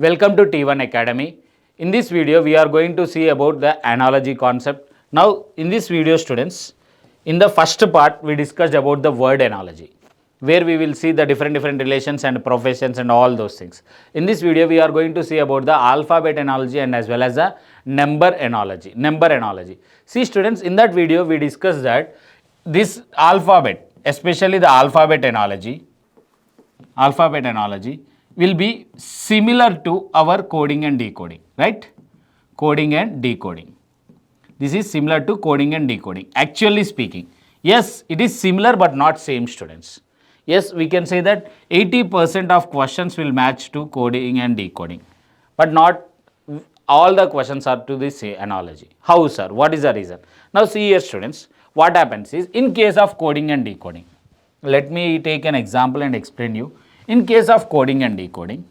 Welcome to TOneAcademy. In this video, we are going to see about the analogy concept. Now, in this video, students, in the first part, we discussed about the word analogy, where we will see the different relations and professions and all those things. In this video, we are going to see about the alphabet analogy and as well as the number analogy. See, students, in that video, we discussed that this alphabet, especially the alphabet analogy will be similar to our coding and decoding, right? Coding and decoding. This is similar to coding and decoding. Actually speaking, yes, it is similar but not same, students. Yes, we can say that 80% of questions will match to coding and decoding, but not all the questions are to this analogy. How, sir? What is the reason? Now see here, students, what happens is in case of coding and decoding, let me take an example and explain you. In case of coding and decoding,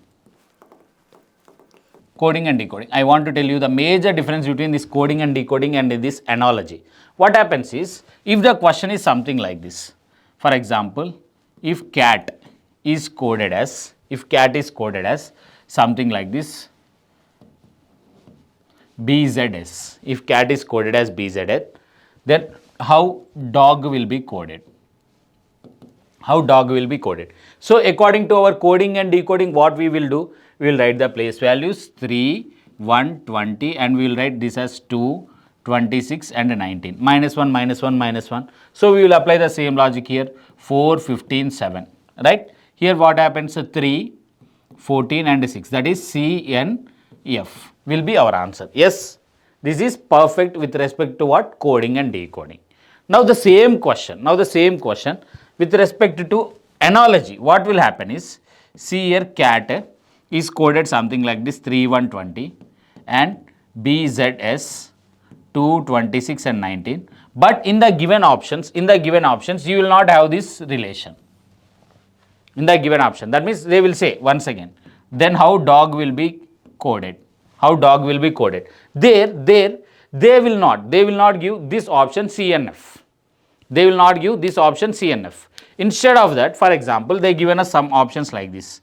I want to tell you the major difference between this coding and decoding and this analogy. What happens is, if the question is something like this, for example, if cat is coded as something like this, BZS, if cat is coded as BZS, then how dog will be coded? So according to our coding and decoding, what we will do, we will write the place values 3, 1, 20 and we will write this as 2, 26 and 19, minus 1, minus 1, minus 1. So we will apply the same logic here, 4, 15, 7, right? Here what happens, 3, 14 and 6, that is CNF will be our answer. Yes, this is perfect with respect to what? Coding and decoding. Now the same question with respect to analogy, what will happen is, see here, cat is coded something like this 3120 and BZS 226 and 19, but in the given options you will not have this relation in the given option. That means they will say once again, then how dog will be coded? There they will not give this option CNF. Instead of that, for example, they given us some options like this.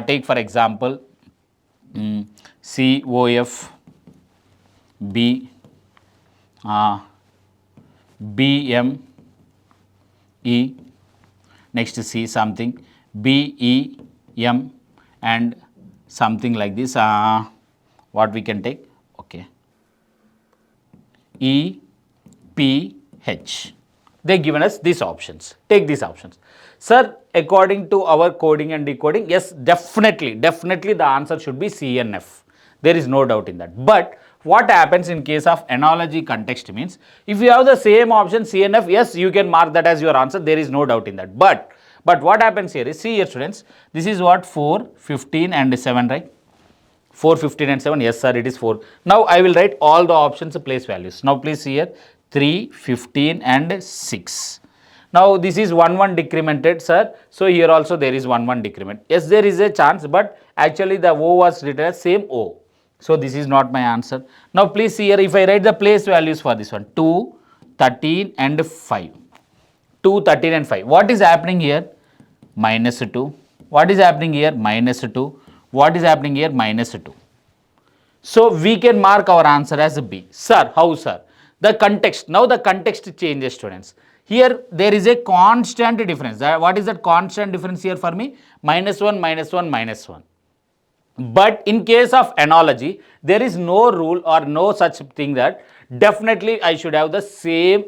Take for example, COF, B, BME, next C something, BEM and something like this. What we can take? Okay. EPH. They given us these options. Take these options. Sir, according to our coding and decoding, yes, definitely the answer should be CNF. There is no doubt in that. But what happens in case of analogy context means, if you have the same option CNF, yes, you can mark that as your answer. There is no doubt in that. But what happens here is, see here, students, this is what 4, 15 and 7, right? 4, 15 and 7. Yes, sir, it is 4. Now I will write all the options place values. Now please see here, 3, 15 and 6. Now this is 1 decremented, sir. So here also there is 1 decrement. Yes, there is a chance, but actually the O was written as same O. So this is not my answer. Now please see here, if I write the place values for this one, 2, 13 and 5. 2, 13 and 5. What is happening here? Minus 2. What is happening here? Minus 2. What is happening here? Minus 2. So we can mark our answer as B. Sir, how, sir? The context, now the context changes, students. Here there is a constant difference. What is that constant difference here for me? Minus 1, minus 1, minus 1. But in case of analogy, there is no rule or no such thing that definitely I should have the same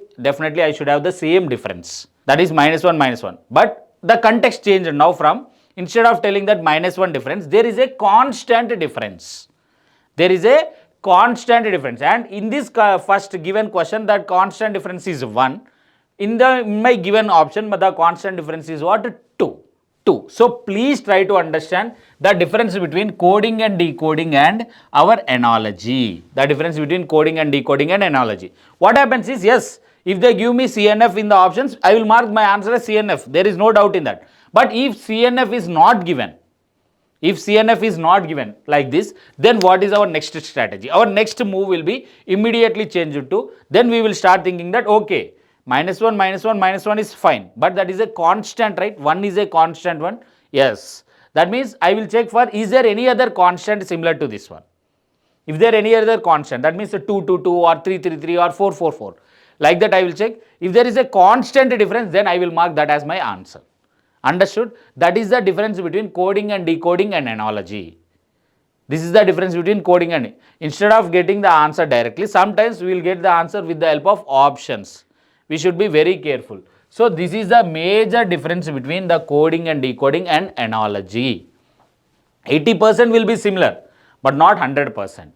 difference. That is minus 1, minus 1. But the context changed now from, instead of telling that minus 1 difference, there is a constant difference. And in this first given question, that constant difference is 1. In my given option, the constant difference is what? 2. So please try to understand the difference between coding and decoding and our analogy. What happens is, yes, if they give me CNF in the options, I will mark my answer as CNF. There is no doubt in that. But if CNF is not given, like this, then what is our next strategy? Our next move will be immediately changed to, then we will start thinking that, okay, minus 1, minus 1, minus 1 is fine, but that is a constant, right? 1 is a constant one. Yes, That means I will check for is there any other constant similar to this one. If there any other constant, that means 2, 2, 2 or 3, 3, 3 or 4, 4, 4. Like that I will check. If there is a constant difference, then I will mark that as my answer. Understood? That is the difference between coding and decoding and analogy. This is the difference between coding and, instead of getting the answer directly, sometimes we will get the answer with the help of options. We should be very careful. So this is the major difference between the coding and decoding and analogy. 80% will be similar, but not 100%.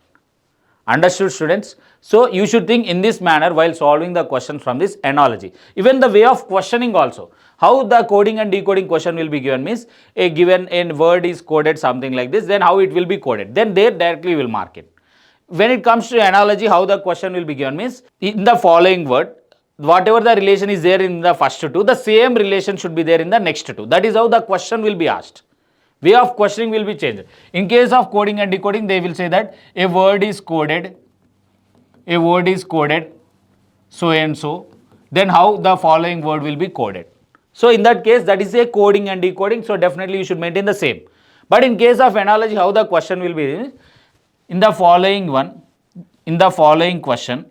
Understood, students? So you should think in this manner while solving the question from this analogy. Even the way of questioning also, how the coding and decoding question will be given means, a given a word is coded something like this, then how it will be coded, then there directly will mark it. When it comes to analogy, how the question will be given means, in the following word, whatever the relation is there in the first two, the same relation should be there in the next two. That is how the question will be asked. Way of questioning will be changed. In case of coding and decoding, they will say that a word is coded so and so, then how the following word will be coded. So in that case, that is a coding and decoding, so definitely you should maintain the same. But in case of analogy, how the question will be, in the following question,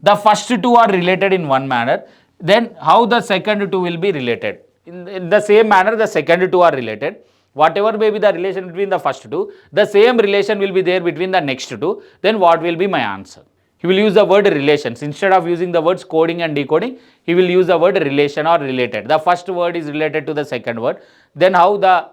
the first two are related in one manner, then how the second two will be related. In the same manner, the second two are related. Whatever may be the relation between the first two, the same relation will be there between the next two. Then what will be my answer? He will use the word relations. Instead of using the words coding and decoding, he will use the word relation or related. The first word is related to the second word. Then how the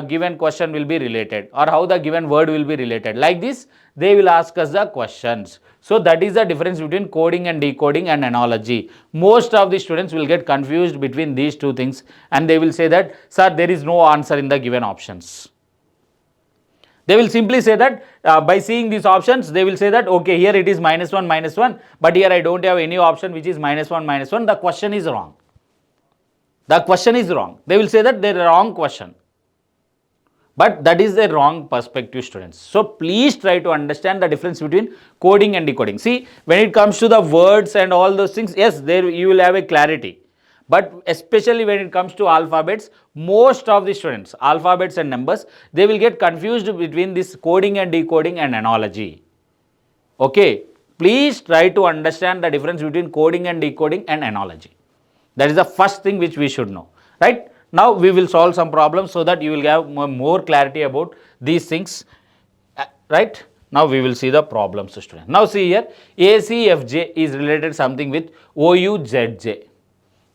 given question will be related, or how the given word will be related. Like this, they will ask us the questions. So that is the difference between coding and decoding and analogy. Most of the students will get confused between these two things, and they will say that, sir, there is no answer in the given options. They will simply say that by seeing these options, they will say that, okay, here it is -1, -1, but here I don't have any option which is -1, -1. The question is wrong. The question is wrong. They will say that they are wrong question. But that is the wrong perspective, students. So please try to understand the difference between coding and decoding. See, when it comes to the words and all those things, yes, there you will have a clarity. But especially when it comes to alphabets, most of the students, alphabets and numbers, they will get confused between this coding and decoding and analogy. Okay, please try to understand the difference between coding and decoding and analogy. That is the first thing which we should know, right? Now we will solve some problems so that you will have more clarity about these things, right? Now we will see the problems, students. Now see here, ACFJ is related something with OUZJ.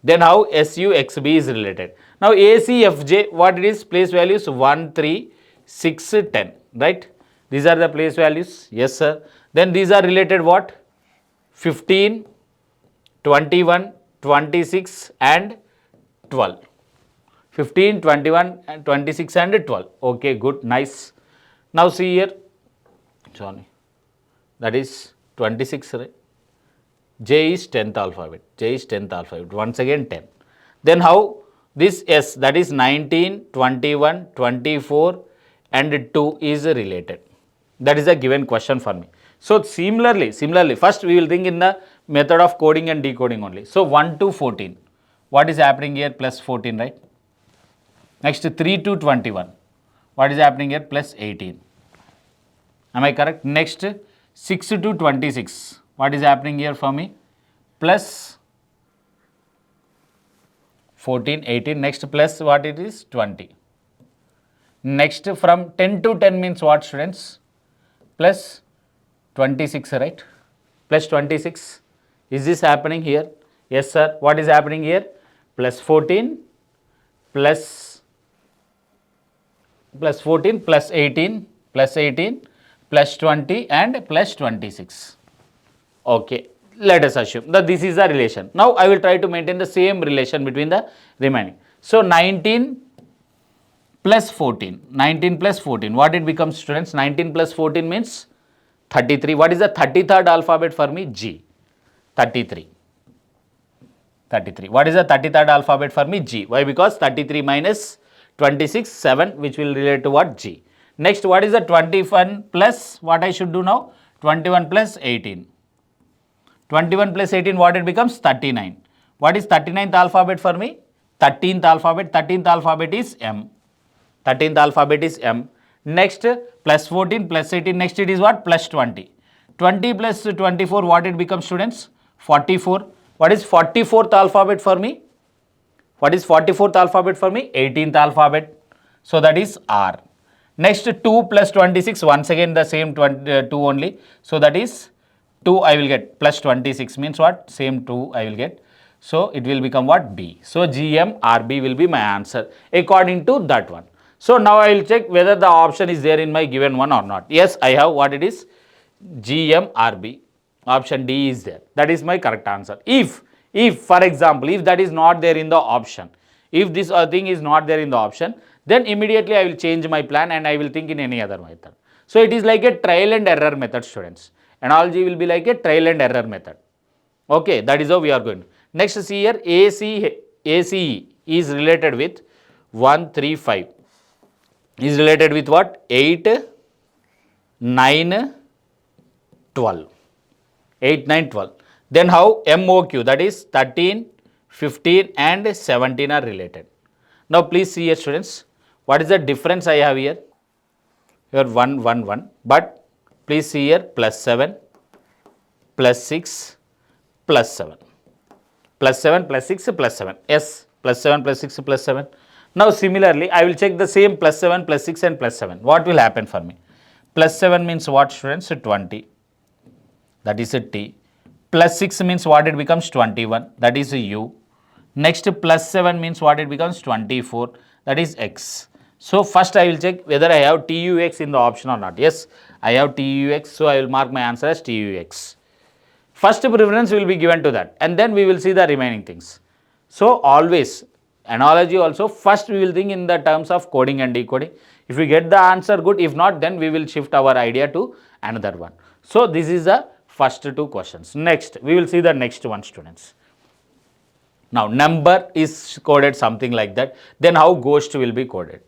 Then how SUXB is related. Now ACFJ, what it is? Place values 1, 3, 6, 10, right? These are the place values. Yes, sir. Then these are related what? 15, 21, 26 and 12. 15, 21 and 26 and 12. Okay, good, nice. Now see here, sorry, that is 26, right? J is 10th alphabet. J is 10th alphabet. Once again 10. Then how this S, that is 19, 21, 24 and 2 is related. That is a given question for me. So similarly, first we will think in the method of coding and decoding only. So 1 to 14. What is happening here? Plus 14, right? Next 3 to 21. What is happening here? Plus 18. Am I correct? Next 6 to 26. What is happening here for me? Plus 14, 18. Next plus what it is? 20. Next from 10 to 10 means what, students? Plus 26, right? Plus 26. Is this happening here? Yes, sir. What is happening here? Plus 14 plus 14 plus 18 plus 18 plus 20 and plus 26. Okay, let us assume that this is the relation. Now I will try to maintain the same relation between the remaining. So 19 plus 14. 19 plus 14. What it becomes, students? 19 plus 14 means 33. What is the 33rd alphabet for me? G. 33. 33. What is the 33rd alphabet for me? G. Why? Because 33 minus 26, 7, which will relate to what? G. Next, what is the 21 plus, what I should do now? 21 plus 18. 21 plus 18, what it becomes? 39. What is 39th alphabet for me? 13th alphabet. 13th alphabet is M. 13th alphabet is M. Next plus 14 plus 18. Next it is what? Plus 20. 20 plus 24, what it becomes, students? 44. What is 44th alphabet for me? What is 44th alphabet for me? 18th alphabet. So that is R. Next 2 plus 26, once again the same 2 only. So that is 2 I will get, plus 26 means what? Same 2 I will get. So it will become what? B. So GMRB will be my answer according to that one. So now I will check whether the option is there in my given one or not. Yes, I have what it is, GMRB. Option D is there. That is my correct answer. If for example, if that is not there in the option, if this thing is not there in the option, then immediately I will change my plan and I will think in any other method. So it is like a trial and error method, students. Analogy will be like a trial and error method. Okay, that is how we are going. Next, see here, ACE is related with 1, 3, 5. Is related with what? 8, 9, 12. 8, 9, 12. Then how? MOQ, that is 13, 15 and 17 are related. Now please see here, students, what is the difference I have here? Here 1, 1, 1, but please see here plus 7, plus 6, plus 7. Plus 7, plus 6, plus 7. Yes, plus 7, plus 6, plus 7. Now similarly, I will check the same plus 7, plus 6 and plus 7. What will happen for me? Plus 7 means what, students? 20. That is a T. Plus 6 means what it becomes? 21. That is a U. Next plus 7 means what it becomes? 24. That is X. So first I will check whether I have TUX in the option or not. Yes, I have TUX. So I will mark my answer as TUX. First preference will be given to that and then we will see the remaining things. So always, analogy also, first we will think in the terms of coding and decoding. If we get the answer good, if not, then we will shift our idea to another one. So this is the first two questions. Next, we will see the next one, students. Now, number is coded something like that. Then how ghost will be coded?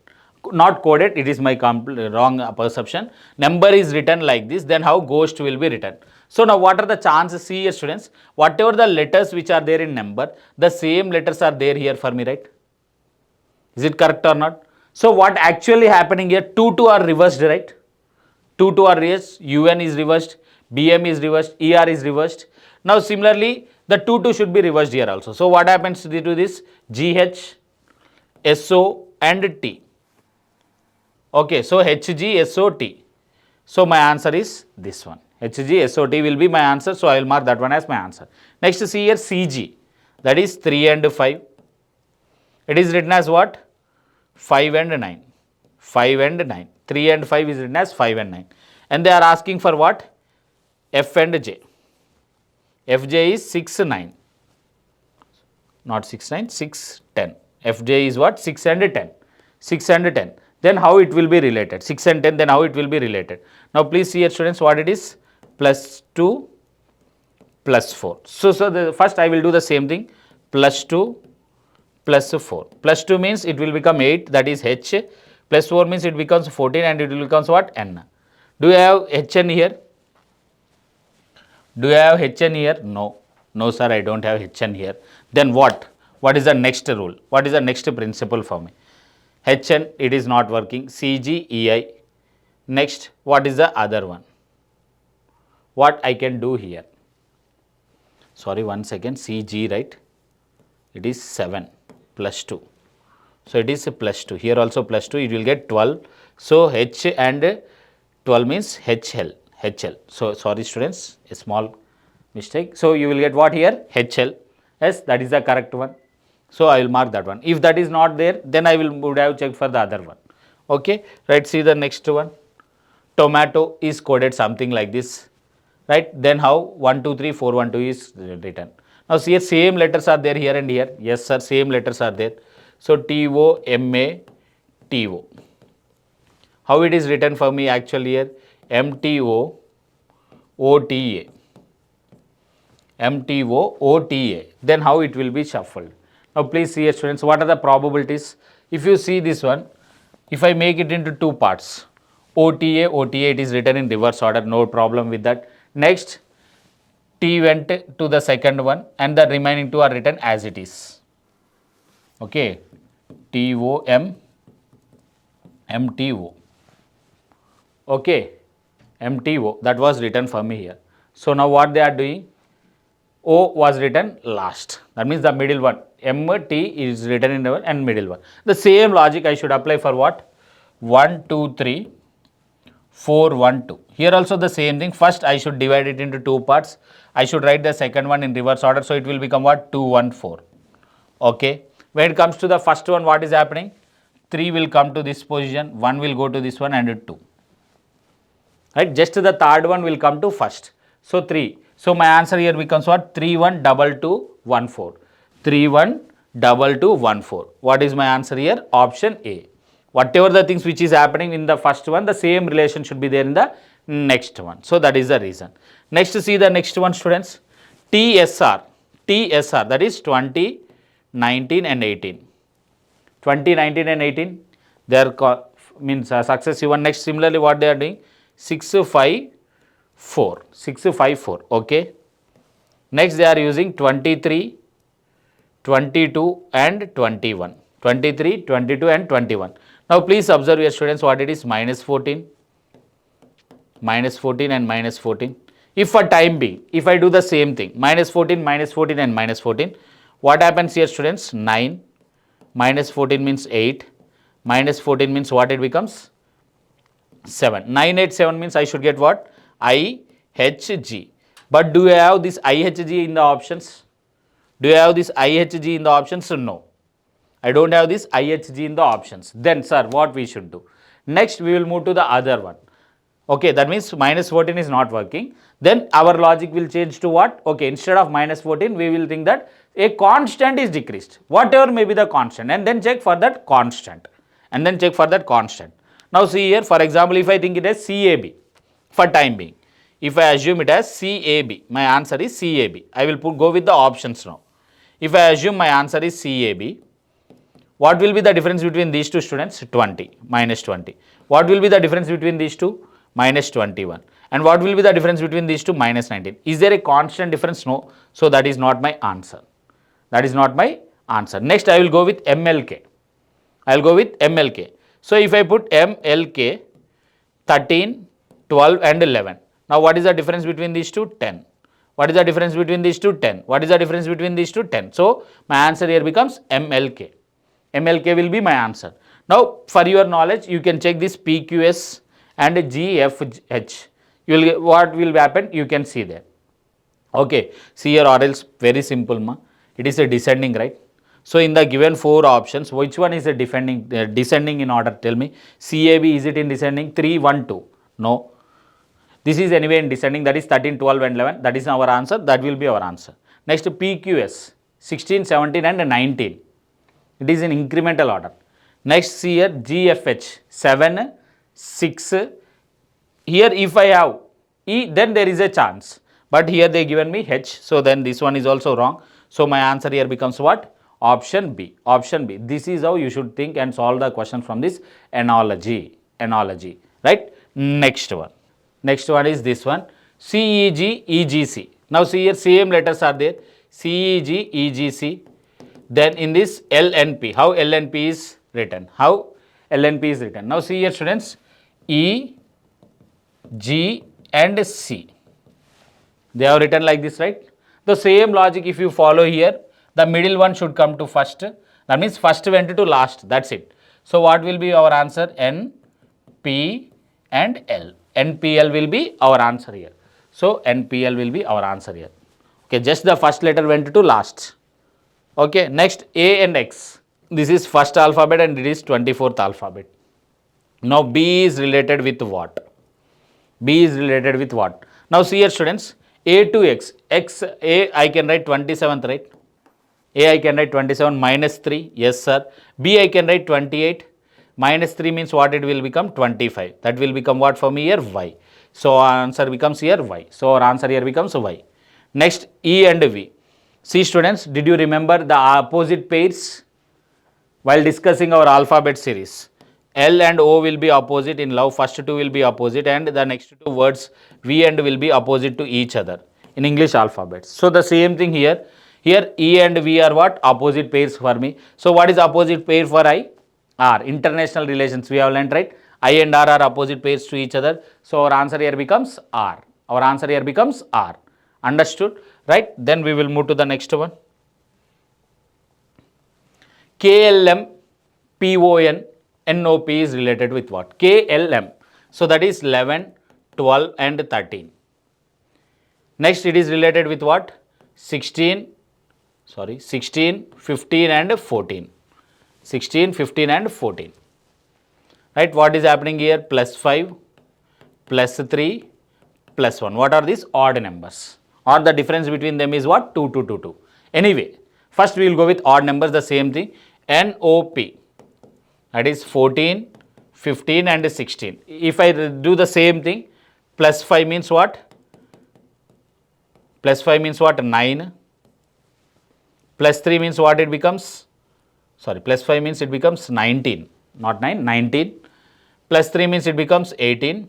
Not coded, it is my wrong perception. Number is written like this, then how ghost will be written? So now what are the chances? See here, students, whatever the letters which are there in number, the same letters are there here for me, right? Is it correct or not? So what actually happening here, 2 are reversed, right? 2 are reversed, UN is reversed, BM is reversed, ER is reversed. Now similarly, the 2 should be reversed here also. So what happens to this? GH, SO and T. Okay, so HG, SOT. So my answer is this one. HG, SOT will be my answer. So I will mark that one as my answer. Next, see here CG. That is 3 and 5. It is written as what? 5 and 9. 5 and 9. 3 and 5 is written as 5 and 9. And they are asking for what? F and J. FJ is 6, 9. Not 6, 9, 6, 10. FJ is what? 6 and 10. 6 and 10. Then how it will be related? 6 and 10, then how it will be related? Now please see here, students, what it is? Plus 2, plus 4. So first I will do the same thing. Plus 2, plus 4. Plus 2 means it will become 8, that is H. Plus 4 means it becomes 14 and it will become what? N. Do you have HN here? Do you have HN here? No. No, sir, I don't have HN here. Then what? What is the next rule? What is the next principle for me? HN, it is not working. CG, EI. Next, what is the other one? What I can do here? Sorry, 1 second. CG, right? It is 7 plus 2. So it is a plus 2. Here also plus 2. It will get 12. So H and 12 means HL. HL. So sorry, students, a small mistake. So you will get what here? HL. Yes, that is the correct one. So I will mark that one. If that is not there, then I would have checked for the other one. Okay, right, see the next one. Tomato is coded something like this, right? Then how? 1, 2, 3, 4, 1, 2 is written. Now see here, same letters are there here and here. Yes, sir, same letters are there. So TO, MA, TO. How it is written for me actually here? MTO, OTA. MTO, OTA. Then how it will be shuffled? Now please see here, students, what are the probabilities? If you see this one, if I make it into 2 parts, OTA, OTA, it is written in reverse order, no problem with that. Next, T went to the second one and the remaining 2 are written as it is. Okay, TOM, MTO. Okay, MTO, that was written for me here. So now what they are doing, O was written last. That means the middle one. MT is written in the and middle one. The same logic I should apply for what? 1, 2, 3, 4, 1, 2. Here also the same thing. First I should divide it into two parts. I should write the second one in reverse order. So it will become what? 2, 1, 4. Okay. When it comes to the first one, what is happening? 3 will come to this position, 1 will go to this one, and 2. Right? Just the third one will come to first. So 3. So my answer here becomes what? 3, 1, 2, 2, 1, 4. 3, 1, 2, 2, 1, 4. What is my answer here? Option A. Whatever the things which is happening in the first one, the same relation should be there in the next one. So that is the reason. Next, see the next one, students. TSR. TSR, that is 20, 19 and 18. 20, 19 and 18, they are means successive one. Next, similarly what they are doing, 6, 5, 4, 6, 5, 4, okay. Next they are using 23, 22 and 21, 23, 22 and 21. Now please observe your students what it is, minus 14 and minus 14. If for time being, if I do the same thing, minus 14 and minus 14, what happens here students? 9, minus 14 means 8, minus 14 means what it becomes? 7. 9, 8, 7 means I should get what? IHG. But do I have this IHG in the options? Do I have this IHG in the options? No. I don't have this IHG in the options. Then sir, what we should do? Next we will move to the other one. Okay, that means minus 14 is not working. Then our logic will change to what? Okay, instead of minus 14, we will think that a constant is decreased. Whatever may be the constant, and then check for that constant. Now see here, for example, if I think it as CAB for time being. If I assume it as CAB, my answer is CAB. I will go with the options now. If I assume my answer is CAB, what will be the difference between these two students? 20, minus 20. What will be the difference between these two? Minus 21. And what will be the difference between these two? Minus 19. Is there a constant difference? No. So that is not my answer. Next I will go with MLK. So if I put MLK 13, 12 and 11. Now what is the difference between these two? 10. What is the difference between these two? 10. What is the difference between these two? 10. So my answer here becomes MLK. MLK will be my answer. Now for your knowledge, you can check this PQS and GFH. You will get what will happen, you can see there. Okay, see here, or else very simple ma. It is a descending, right? So in the given 4 options, which one is a descending in order? Tell me. CAB, is it in descending? 3, 1, 2. No. This is anyway in descending, that is 13, 12 and 11. That is our answer. That will be our answer. Next PQS, 16, 17 and 19. It is in incremental order. Next see here GFH, 7, 6. Here if I have E, then there is a chance. But here they given me H. So then this one is also wrong. So my answer here becomes what? Option B. This is how you should think and solve the question from this analogy. Right? Next one is this one. CEG, EGC. Now see here same letters are there. CEG, EGC. Then in this LNP. How LNP is written? Now see here students. E, G and C. They have written like this, right? The same logic if you follow here, the middle one should come to first. That means first went to last. That's it. So what will be our answer? N, P and L. NPL will be our answer here. So NPL will be our answer here. Okay, just the first letter went to last. Okay, next A and X. This is first alphabet and it is 24th alphabet. Now B is related with what? Now see here students, A to X. A I can write 27th, right? A I can write 27 minus 3. Yes sir. B I can write 28. Minus 3 means what it will become? 25. That will become what for me here? Y. So our answer becomes here Y. So our answer here becomes Y. Next E and V. See students, did you remember the opposite pairs? While discussing our alphabet series, L and O will be opposite in love, first two will be opposite and the next two words V and will be opposite to each other in English alphabets. So the same thing here E and V are what? Opposite pairs for me. So what is opposite pair for I? R. International relations we have learnt, right? I and R are opposite pairs to each other. So our answer here becomes R. Our answer here becomes R. Understood? Right? Then we will move to the next one. KLM, PON, NOP is related with what? KLM. So that is 11, 12 and 13. Next it is related with what? 16, 15 and 14. 16, 15 and 14. Right? What is happening here? Plus 5, plus 3, plus 1. What are these? Odd numbers. Or the difference between them is what? 2, 2, 2, 2. Anyway, first we will go with odd numbers, the same thing. NOP. That is 14, 15 and 16. If I do the same thing, plus 5 means what? Plus 5 means what? 9. Plus 3 means what it becomes? Sorry, plus 5 means it becomes 19. Not 9, 19. Plus 3 means it becomes 18.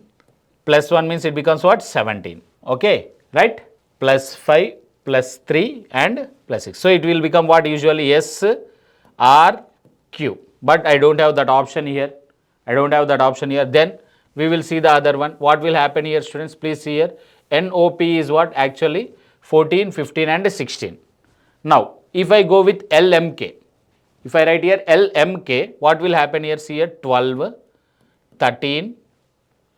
Plus 1 means it becomes what? 17. Okay, right? Plus 5, plus 3 and plus 6. So it will become what usually? S, R, Q. But I don't have that option here. I don't have that option here. Then we will see the other one. What will happen here, students? Please see here. NOP is what? Actually 14, 15 and 16. Now, if I go with LMK, if I write here LMK, what will happen here? See here 12, 13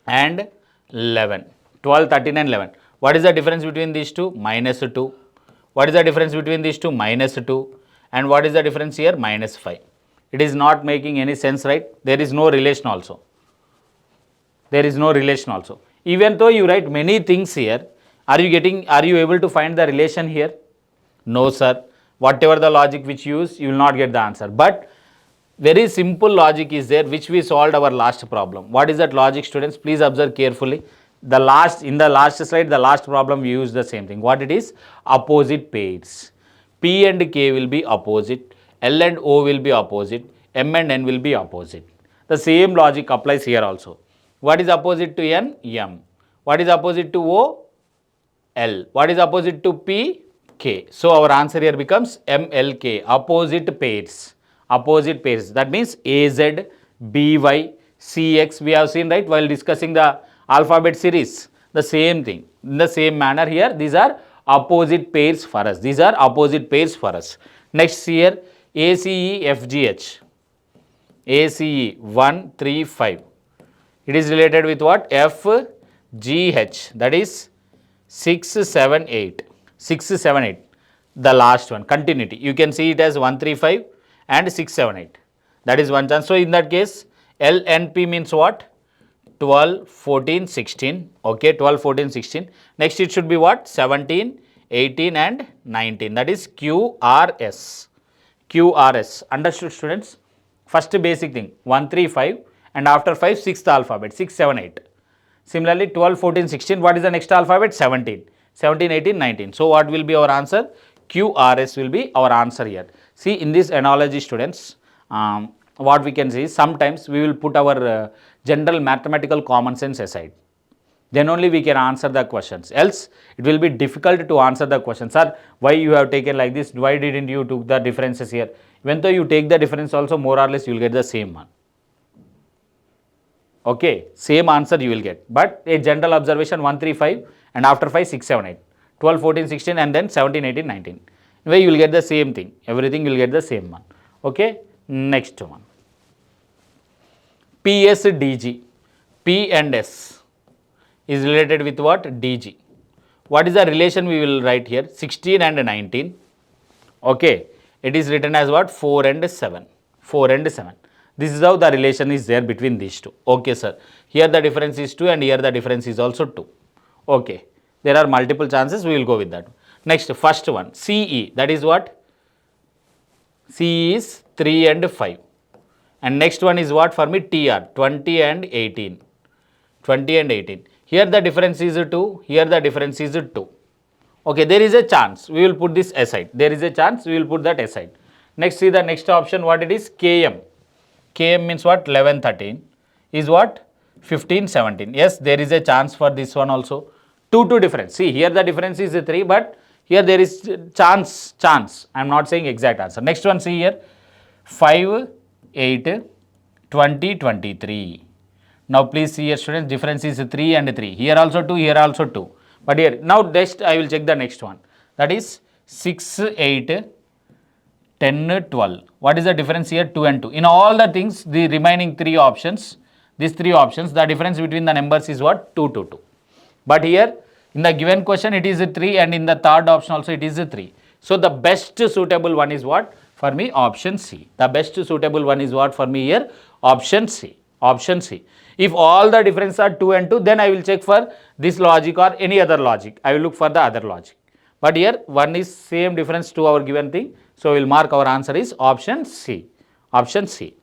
and 11. 12, 13 and 11. What is the difference between these two? Minus 2. What is the difference between these two? Minus 2. And what is the difference here? Minus 5. It is not making any sense, right? There is no relation also. There is no relation also. Even though you write many things here, are you able to find the relation here? No, sir. Whatever the logic which you use, you will not get the answer. But very simple logic is there which we solved our last problem. What is that logic, students? Please observe carefully. In the last slide, the last problem we used the same thing. What it is? Opposite pairs. P and K will be opposite. L and O will be opposite. M and N will be opposite. The same logic applies here also. What is opposite to N? M. What is opposite to O? L. What is opposite to P? K. So our answer here becomes MLK. Opposite pairs. Opposite pairs. That means AZ, BY, CX. We have seen, right, while discussing the alphabet series. The same thing. In the same manner here, these are opposite pairs for us. These are opposite pairs for us. Next here, ACE, FGH. ACE 1, 3, 5. It is related with what? FGH. That is 6, 7, 8. 6, 7, 8. The last one, continuity. You can see it as 1, 3, 5 and 6, 7, 8. That is one chance. So in that case, LNP means what? 12, 14, 16. Okay, 12, 14, 16. Next it should be what? 17, 18 and 19. That is QRS. QRS. Understood, students? First basic thing, 1, 3, 5 and after 5, 6th alphabet, 6, 7, 8. Similarly, 12, 14, 16. What is the next alphabet? 17. 17, 18, 19. So what will be our answer? QRS will be our answer here. See, in this analogy, students, what we can see is sometimes we will put our general mathematical common sense aside. Then only we can answer the questions. Else, it will be difficult to answer the question. Sir, why you have taken like this? Why didn't you took the differences here? Even though you take the difference also, more or less you will get the same one. Okay, same answer you will get. But a general observation 1, 3, 5 and after 5, 6, 7, 8. 12, 14, 16 and then 17, 18, 19. Anyway, you will get the same thing. Everything you will get the same one. Okay, next one. PSDG. P and S is related with what? DG. What is the relation we will write here? 16 and 19. Okay, it is written as what? 4 and 7. 4 and 7. This is how the relation is there between these two. Okay, sir. Here the difference is 2 and here the difference is also 2. Okay. There are multiple chances. We will go with that. Next, first one. CE. That is what? CE is 3 and 5. And next one is what for me? TR. 20 and 18. 20 and 18. Here the difference is 2. Here the difference is 2. Okay. There is a chance. We will put this aside. There is a chance. We will put that aside. Next, see the next option. What it is? KM. KM means what? 11, 13 is what? 15, 17. Yes, there is a chance for this one also. 2 difference. See, here the difference is 3, but here there is chance. I am not saying exact answer. Next one, see here. 5, 8, 2023. Now please see here students, difference is 3 and 3. Here also 2, here also 2. But here, now next I will check the next one. That is 6, 8, 10, 12. What is the difference here? 2 and 2. In all the things, the remaining 3 options, these 3 options, the difference between the numbers is what? 2 to 2. But here, in the given question, it is a 3 and in the third option also it is a 3. So the best suitable one is what? For me, option C. The best suitable one is what for me here? Option C. Option C. If all the differences are 2 and 2, then I will check for this logic or any other logic. I will look for the other logic. But here, one is same difference to our given thing. So we will mark our answer is option C. Option C.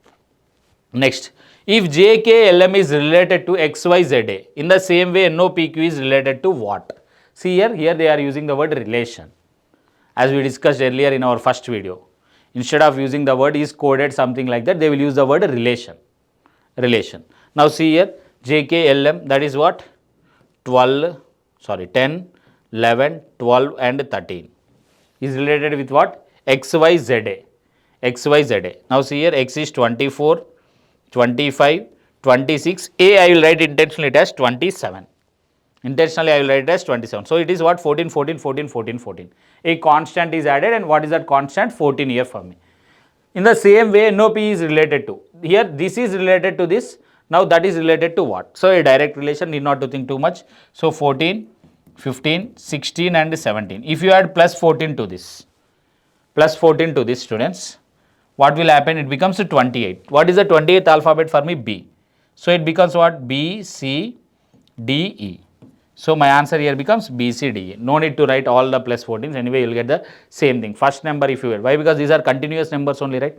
Next, if JKLM is related to XYZA, in the same way NOPQ is related to what? See here they are using the word relation. As we discussed earlier in our first video. Instead of using the word is coded something like that, they will use the word relation. Relation. Now see here, JKLM, that is what? 10, 11, 12 and 13. Is related with what? XYZA. XYZA. Now see here, X is 24, 25, 26. A I will write intentionally it as 27. Intentionally I will write it as 27. So it is what? 14, 14, 14, 14, 14. A constant is added, and what is that constant? 14 here for me. In the same way, NOP is related to. Here this is related to this. Now that is related to what? So a direct relation, need not to think too much. So 14, 15, 16 and 17. If you add plus 14 to this, students, what will happen? It becomes 28. What is the 28th alphabet for me? B. So it becomes what? B, C, D, E. So my answer here becomes B, C, D, E. No need to write all the plus 14s. Anyway, you will get the same thing. First number if you will. Why? Because these are continuous numbers only, right?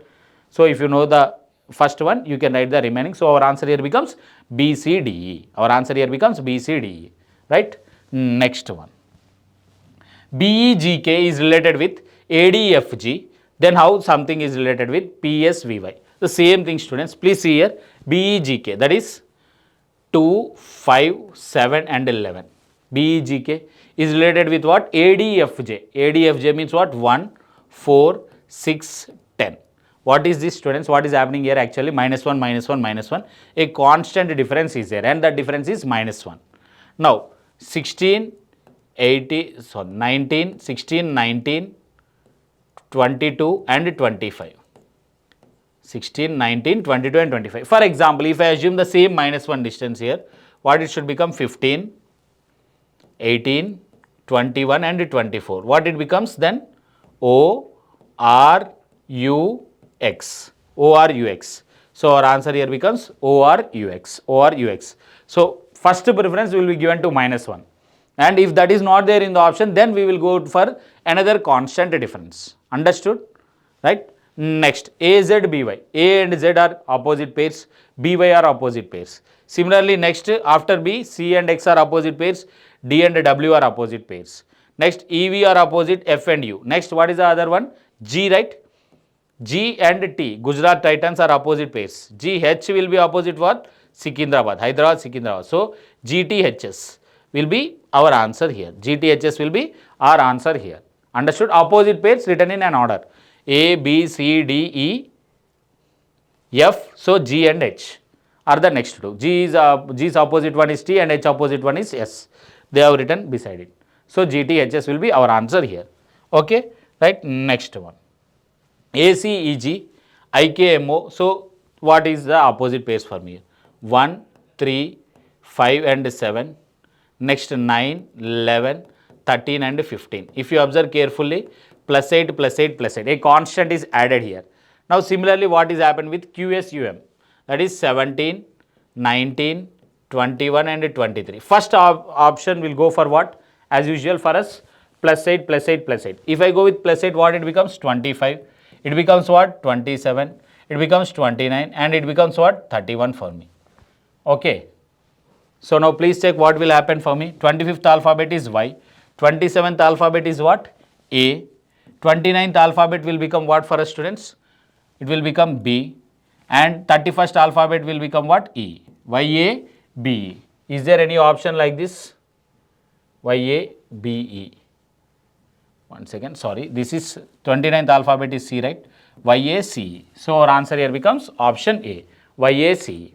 So if you know the first one, you can write the remaining. So our answer here becomes B, C, D, E. Our answer here becomes B, C, D, E. Right? Next one. BEGK is related with ADFG. Then how something is related with PSVY? The same thing, students. Please see here. BEGK, that is 2, 5, 7 and 11. BEGK is related with what? ADFJ. ADFJ means what? 1, 4, 6, 10. What is this, students? What is happening here actually? Minus 1, minus 1, minus 1. A constant difference is there, and that difference is minus 1. Now, 16, 19, 16, 19, 22 and 25. 16, 19, 22 and 25. For example, if I assume the same minus 1 distance here, what it should become? 15, 18, 21 and 24. What it becomes then? O, R, U, X. O, R, U, X. So our answer here becomes O, R, U, X. O, R, U, X. So first preference will be given to minus 1. And if that is not there in the option, then we will go for another constant difference. Understood? Right? Next, AZBY. A and Z are opposite pairs. BY are opposite pairs. Similarly, next after B, C and X are opposite pairs. D and W are opposite pairs. Next, EV are opposite F and U. Next, what is the other one? G, right? G and T. Gujarat Titans are opposite pairs. GH will be opposite what? Secunderabad. Hyderabad, Secunderabad. So, GTHS will be our answer here. GTHS will be our answer here. Understood? Opposite pairs written in an order. A, B, C, D, E, F. So, G and H are the next two. G's opposite one is T and H opposite one is S. They have written beside it. So, GTHS will be our answer here. Okay? Right? Next one. ACEG, IKMO. So, what is the opposite pairs for me? 1, 3, 5 and 7. Next 9, 11, 13 and 15. If you observe carefully, plus 8, plus 8, plus 8. A constant is added here. Now, similarly, what is happened with QSUM? That is 17, 19, 21 and 23. First option will go for what? As usual for us, plus 8, plus 8, plus 8. If I go with plus 8, what it becomes? 25. It becomes what? 27. It becomes 29 and it becomes what? 31 for me. Okay. So now please check what will happen for me. 25th alphabet is Y. 27th alphabet is what? A. 29th alphabet will become what for us, students? It will become B. And 31st alphabet will become what? E. Y, A, B, E. Is there any option like this? Y, A, B, E. One second, sorry. This is 29th alphabet is C, right? Y, A, C, E. So our answer here becomes option A. YACE.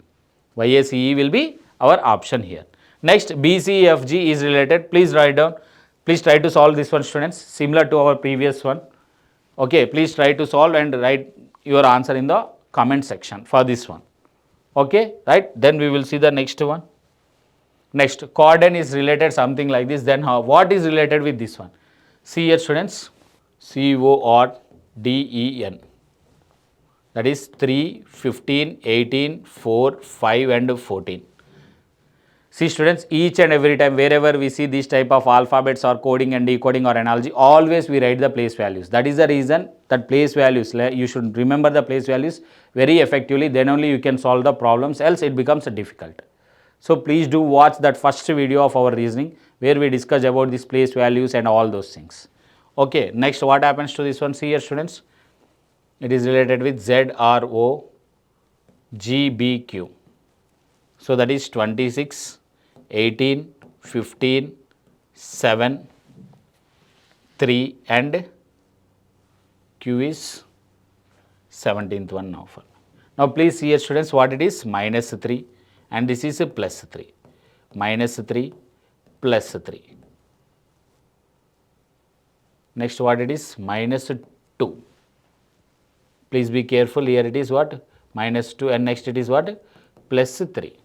YACE will be our option here. Next, BCFG is related. Please write down. Please try to solve this one, students, similar to our previous one. Okay, please try to solve and write your answer in the comment section for this one. Okay, right? Then we will see the next one. Next, cordon is related something like this. Then what is related with this one? See here, students, CORDEN. That is 3, 15, 18, 4, 5 and 14. See students, each and every time wherever we see this type of alphabets or coding and decoding or analogy, always we write the place values. That is the reason that place values, you should remember the place values very effectively, then only you can solve the problems, else it becomes difficult. So please do watch that first video of our reasoning where we discuss about these place values and all those things. Okay, next what happens to this one? See here students, it is related with ZROGBQ. So that is 26, 18, 15, 7, 3 and Q is 17th one now. Now please see here students what it is, minus 3 and this is a plus 3, minus 3 plus 3. Next what it is, minus 2. Please be careful, here it is what, minus 2 and next it is what, plus 3.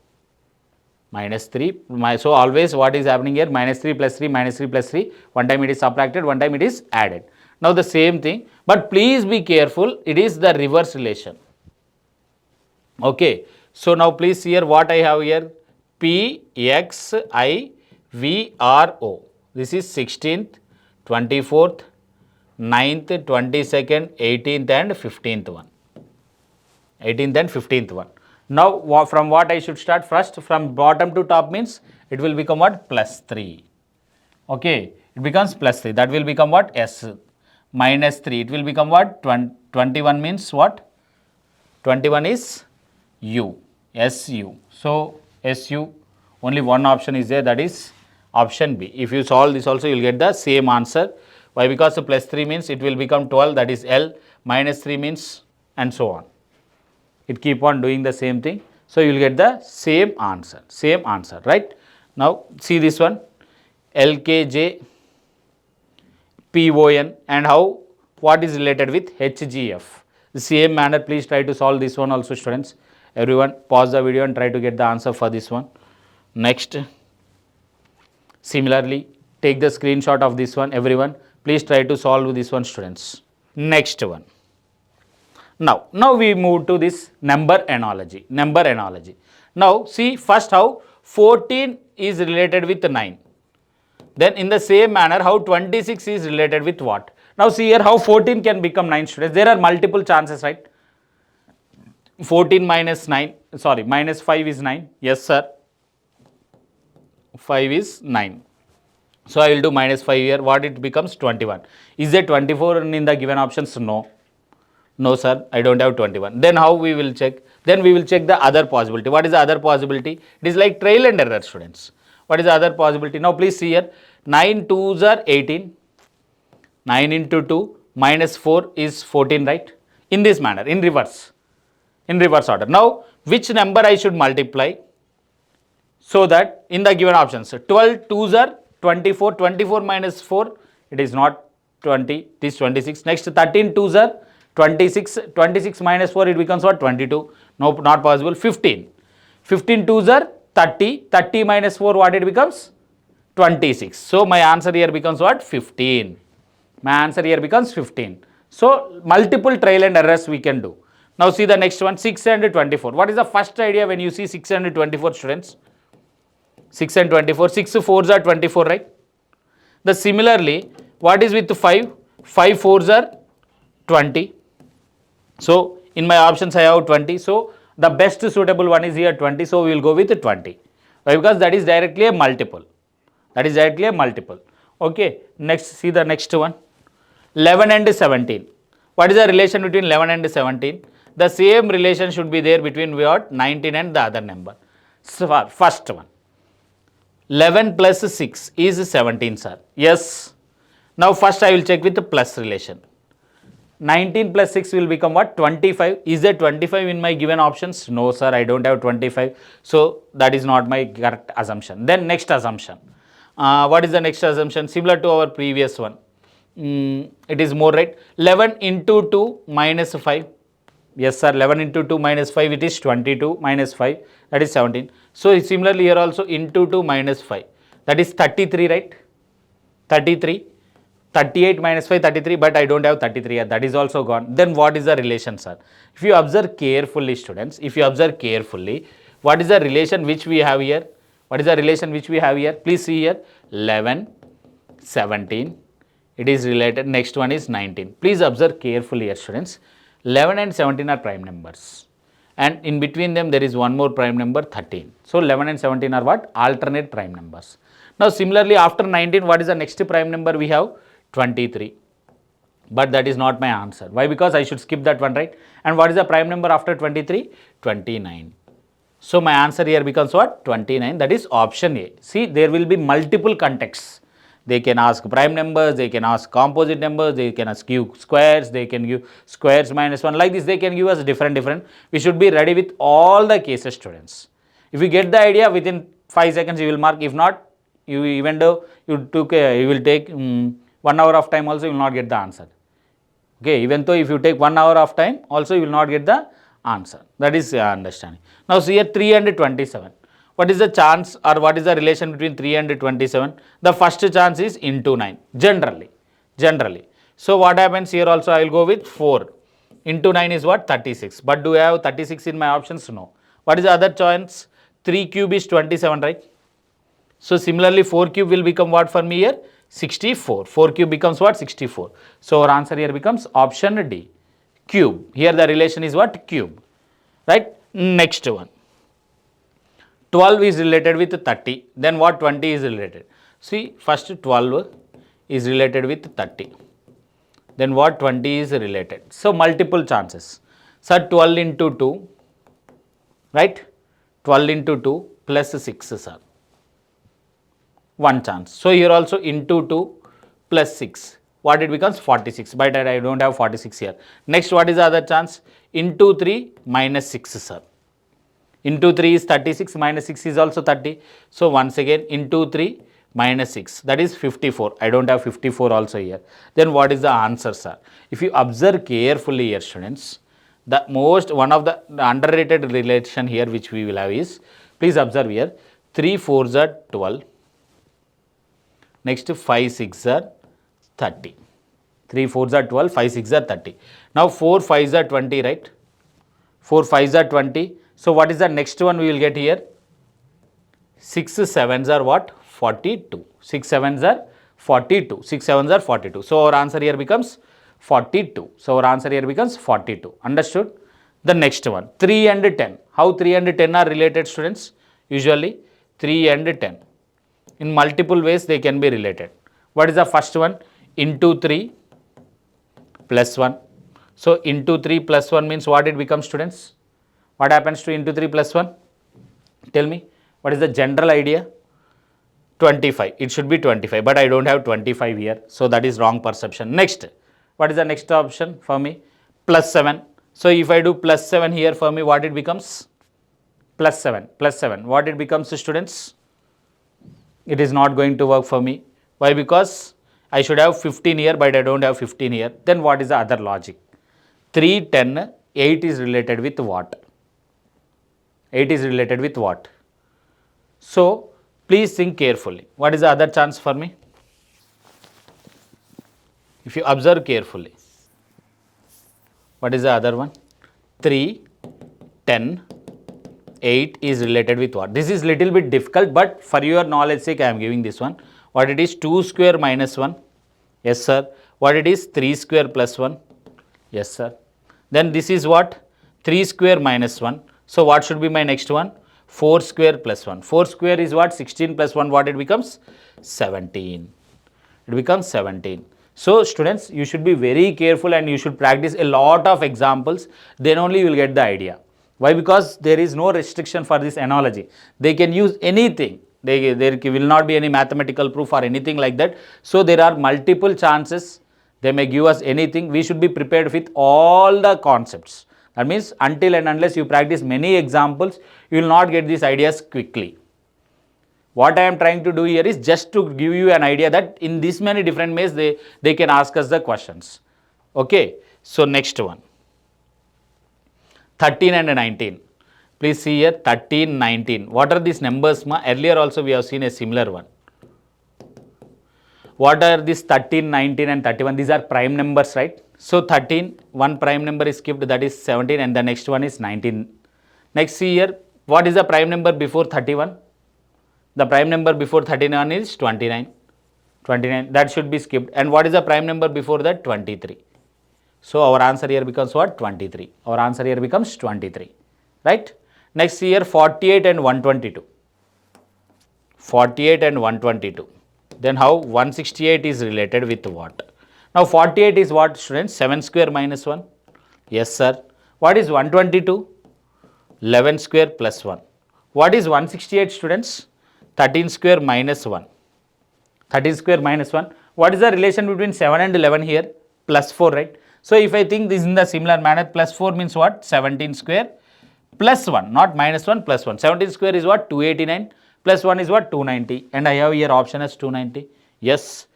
Minus 3, so always what is happening here, minus 3 plus 3, minus 3 plus 3, one time it is subtracted, one time it is added. Now the same thing, but please be careful, it is the reverse relation. Okay, so now please here what I have here, PXIVRO, this is 16th, 24th, 9th, 22nd, 18th and 15th one. 18th and 15th one. Now from what I should start first, from bottom to top means it will become what, plus 3. Okay, it becomes plus 3, that will become what, S. Minus 3, it will become what, 21 means what, 21 is U, SU. So SU, only one option is there, that is option B. If you solve this also you will get the same answer. Why? Because the plus 3 means it will become 12, that is L, minus 3 means and so on. It keep on doing the same thing. So you will get the same answer, right? Now see this one, LKJ, PON and how, what is related with HGF. The same manner, please try to solve this one also students. Everyone pause the video and try to get the answer for this one. Next, similarly, take the screenshot of this one, everyone. Please try to solve this one students. Next one. Now we move to this number analogy. Now see first how 14 is related with 9. Then in the same manner how 26 is related with what? Now see here how 14 can become 9 students. There are multiple chances, right? 14 minus 9, sorry, minus 5 is 9. Yes sir. 5 is 9. So I will do minus 5 here. What it becomes? 21. Is there 24 in the given options? No. No sir, I don't have 21. Then how we will check? Then we will check the other possibility. What is the other possibility? It is like trial and error students. What is the other possibility? Now please see here, 9 2s are 18, 9 into 2 minus 4 is 14, right? In this manner, in reverse order. Now which number I should multiply? So that in the given options, 12 2s are 24, 24 minus 4, it is not 20, it is 26. Next 13 2s are 26, 26 minus 4 it becomes what, 22, no, not possible. 15, 15 2s are 30, 30 minus 4 what it becomes, 26. So my answer here becomes what, 15. My answer here becomes 15. So multiple trial and errors we can do. Now see the next one, 6 and 24. What is the first idea when you see 6 and 24 students? 6 and 24, 6 4s are 24, right? The similarly, what is with 5? 5 4s are 20. So in my options I have 20. So the best suitable one is here 20. So we will go with 20. Why? Because that is directly a multiple. Okay. Next, see the next one. 11 and 17. What is the relation between 11 and 17? The same relation should be there between what? 19 and the other number. So first one. 11 plus 6 is 17, sir. Yes. Now first I will check with the plus relation. 19 plus 6 will become what? 25. Is there 25 in my given options? No, sir, I don't have 25. So that is not my correct assumption. Then next assumption. What is the next assumption? Similar to our previous one. It is more right. 11 into 2 minus 5. Yes, sir, 11 into 2 minus 5, it is 22 minus 5, that is 17. So similarly here also into 2 minus 5, that is 33, right? 33. 38 minus 5, 33, but I don't have 33 here, that is also gone. Then what is the relation, sir? If you observe carefully, students, if you observe carefully, what is the relation which we have here? What is the relation which we have here? Please see here, 11, 17, it is related. Next one is 19. Please observe carefully here, students. 11 and 17 are prime numbers. And in between them, there is one more prime number, 13. So 11 and 17 are what? Alternate prime numbers. Now similarly, after 19, what is the next prime number we have? 23, but that is not my answer. Why? Because I should skip that one, right? And what is the prime number after 23? 29. So my answer here becomes what? 29. That is option A. See, there will be multiple contexts. They can ask prime numbers, they can ask composite numbers, they can ask you squares, they can give squares minus 1. Like this, they can give us different. We should be ready with all the cases, students. If you get the idea, within 5 seconds you will mark. If not, you, even though you will take 1 hour of time also, you will not get the answer. Okay, even though if you take 1 hour of time also, you will not get the answer. That is understanding. Now see here, 3 and 27. What is the chance, or what is the relation between 3 and 27? The first chance is into 9, generally. So what happens here also, I will go with 4. Into 9 is what? 36. But do I have 36 in my options? No. What is the other chance? 3 cube is 27, right? So similarly, 4 cube will become what for me here? 64. 4 cube becomes what? 64. So our answer here becomes option D, cube. Here the relation is what? Cube. Right? Next one. 12 is related with 30. Then what? 20 is related. See, first 12 is related with 30. Then what? 20 is related. So multiple chances. So 12 into 2, right? 12 into 2 plus 6, sir. One chance. So here also into 2 plus 6. What it becomes? 46. But I don't have 46 here. Next, what is the other chance? Into 3 minus 6, sir. Into 3 is 36, minus 6 is also 30. So once again, into 3 minus 6, that is 54. I don't have 54 also here. Then what is the answer, sir? If you observe carefully here, students, one of the underrated relation here which we will have is, please observe here, 3 4s are 12. Next 5 6 are 30. 3 4s are 12, 5 6 are 30. Now 4 5s are 20, right? 4 5s are 20. So what is the next one we will get here? 6 7s are what? 42. 6 7s are 42. 6 7s are 42. So our answer here becomes 42. So our answer here becomes 42. Understood? The next one, 3 and 10. How 3 and 10 are related, students? Usually 3 and 10. In multiple ways they can be related. What is the first one? Into 3 plus 1. So into 3 plus 1 means what it becomes, students? What happens to into 3 plus 1? Tell me. What is the general idea? 25. It should be 25, but I don't have 25 here. So that is wrong perception. Next. What is the next option for me? Plus 7. So if I do plus 7 here for me, what it becomes? Plus 7. Plus 7. What it becomes, students? It is not going to work for me. Why? Because I should have 15 here, but I don't have 15 here. Then what is the other logic? 3, 10, 8 is related with what? 8 is related with what? So please think carefully. What is the other chance for me? If you observe carefully, what is the other one? 3, 10, 8 is related with what? This is little bit difficult, but for your knowledge sake, I am giving this one. What it is? 2 square minus 1. Yes, sir. What it is? 3 square plus 1. Yes, sir. Then this is what? 3 square minus 1. So what should be my next one? 4 square plus 1. 4 square is what? 16 plus 1. What it becomes? 17. It becomes 17. So students, you should be very careful and you should practice a lot of examples. Then only you will get the idea. Why? Because there is no restriction for this analogy. They can use anything. There will not be any mathematical proof or anything like that. So there are multiple chances They may give us anything. We should be prepared with all the concepts. That means until and unless you practice many examples, you will not get these ideas quickly. What I am trying to do here is just to give you an idea that in this many different ways they can ask us the questions. Okay. So next one, 13 and 19. Please see here 13, 19. What are these numbers? Earlier also we have seen a similar one. What are these 13, 19 and 31? These are prime numbers, right? So 13, one prime number is skipped, that is 17, and the next one is 19. Next, see here, what is the prime number before 31? The prime number before 39 is 29. 29, that should be skipped. And what is the prime number before that? 23. So our answer here becomes what? 23. Our answer here becomes 23, right? Next, see here 48 and 122. 48 and 122. Then how 168 is related with what? Now 48 is what, students? 7 square minus 1. Yes, sir. What is 122? 11 square plus 1. What is 168, students? 13 square minus 1. 13 square minus 1. What is the relation between 7 and 11 here? Plus 4, right? So if I think this in the similar manner, plus 4 means what? 17 square plus 1, not minus 1, plus 1. 17 square is what? 289. Plus 1 is what? 290. And I have here option as 290. Yes.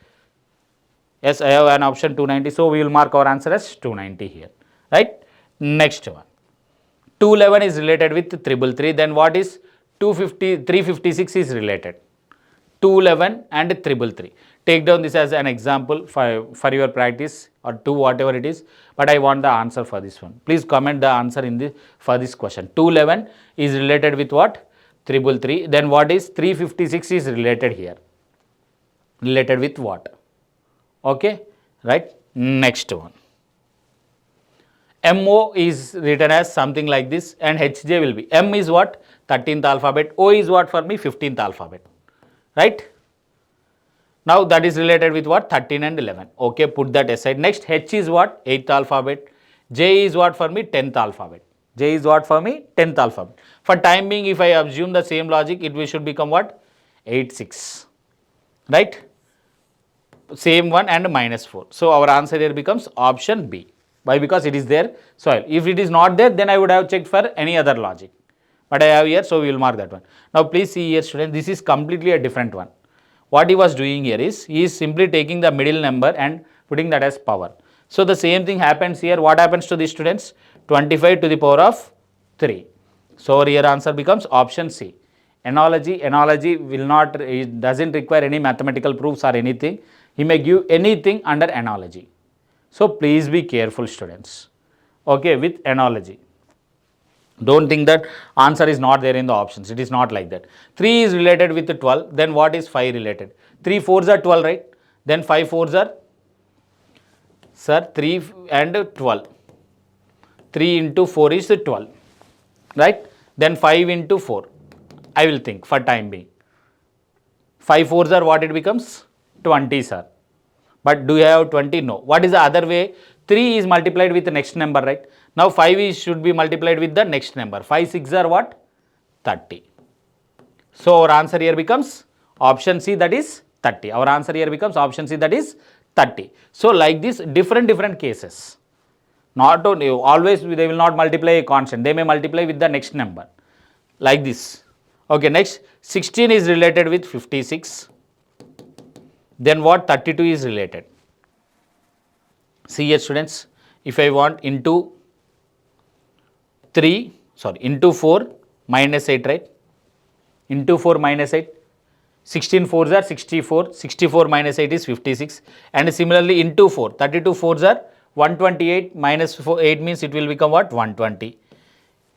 Yes, I have an option 290. So we will mark our answer as 290 here. Right? Next one. 211 is related with 333. Then what is 356 is related? 211 and 333. Take down this as an example for your practice or 2 whatever it is. But I want the answer for this one. Please comment the answer for this question. 211 is related with what? 333. Then what is 356 is related here? Related with what? Okay, right? Next one. MO is written as something like this and HJ will be. M is what? 13th alphabet. O is what for me? 15th alphabet. Right? Now that is related with what? 13 and 11. Okay, put that aside. Next, H is what? 8th alphabet. J is what for me? 10th alphabet. J is what for me? 10th alphabet. For time being, if I assume the same logic, it should become what? 8, 6. Right? Same one and minus 4. So our answer here becomes option B. Why? Because it is there. So if it is not there, then I would have checked for any other logic. But I have here, so we will mark that one. Now please see here, students, this is completely a different one. What he was doing here is, he is simply taking the middle number and putting that as power. So the same thing happens here. What happens to the students? 25 to the power of 3. So our here answer becomes option C. Analogy will not, it doesn't require any mathematical proofs or anything. He may give anything under analogy. So please be careful, students. Okay, with analogy. Don't think that answer is not there in the options. It is not like that. 3 is related with 12. Then what is 5 related? 3 4s are 12, right? Then 5 4s are, sir, 3 and 12. 3 into 4 is 12. Right? Then 5 into 4. I will think for time being. 5 4s are what it becomes? 20, sir. But do you have 20? No. What is the other way? 3 is multiplied with the next number, right? Now 5 should be multiplied with the next number. 5 6 are what? 30. So our answer here becomes option C, that is 30. Our answer here becomes option C, that is 30. So like this, different cases. Not only, always they will not multiply a constant. They may multiply with the next number. Like this. Okay, next 16 is related with 56. Then what? 32 is related. See here, students, if I want into 4 minus 8, right? Into 4 minus 8. 16 4s are 64. 64 minus 8 is 56. And similarly into 4. 32 4s are 128 minus 8 means it will become what? 120.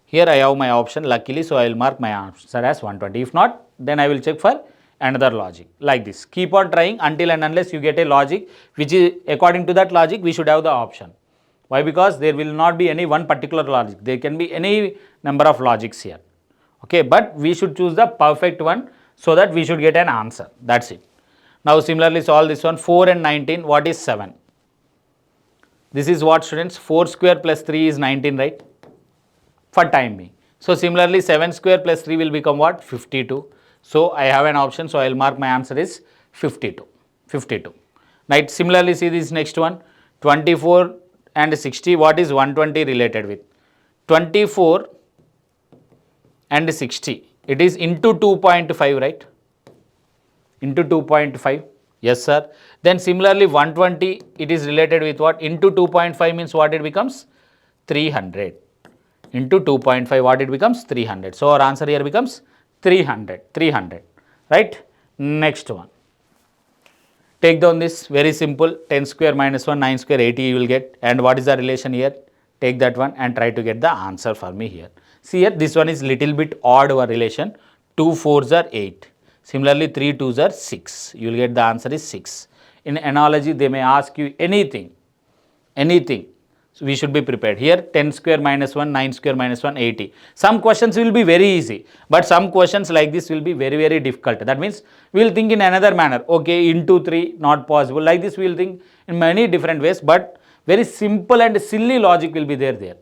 Here I have my option luckily, so I will mark my answer as 120. If not, then I will check for another logic like this. Keep on trying until and unless you get a logic which is according to that logic we should have the option. Why? Because there will not be any one particular logic. There can be any number of logics here. Okay, but we should choose the perfect one so that we should get an answer. That's it. Now similarly solve this one. 4 and 19. What is 7? This is what, students? 4 square plus 3 is 19, right? For time being. So similarly 7 square plus 3 will become what? 52. So I have an option, so I will mark my answer is 52. 52. Right. Similarly, see this next one. 24 and 60, what is 120 related with? 24 and 60, it is into 2.5, right? Into 2.5, yes sir. Then similarly 120, it is related with what? Into 2.5 means what it becomes? 300. Into 2.5, what it becomes? 300. So our answer here becomes 300, right? Next one. Take down this, very simple, 10 square minus 1, 9 square, 80 you will get. And what is the relation here? Take that one and try to get the answer for me here. See here, this one is little bit odd our relation. 2 4s are 8. Similarly, 3 2s are 6. You will get the answer is 6. In analogy, they may ask you anything. So we should be prepared. Here 10 square minus 1, 9 square minus 1, 80. Some questions will be very easy, but some questions like this will be very, very difficult. That means we will think in another manner. Okay, into 3, not possible. Like this we will think in many different ways, but very simple and silly logic will be there.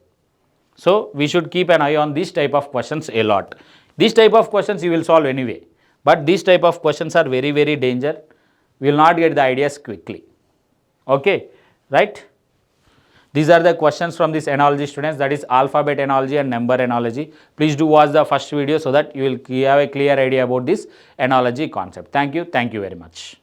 So we should keep an eye on this type of questions a lot. This type of questions you will solve anyway, but these type of questions are very, very dangerous. We will not get the ideas quickly. Okay, right? These are the questions from this analogy students, that is alphabet analogy and number analogy. Please do watch the first video so that you will have a clear idea about this analogy concept. Thank you very much.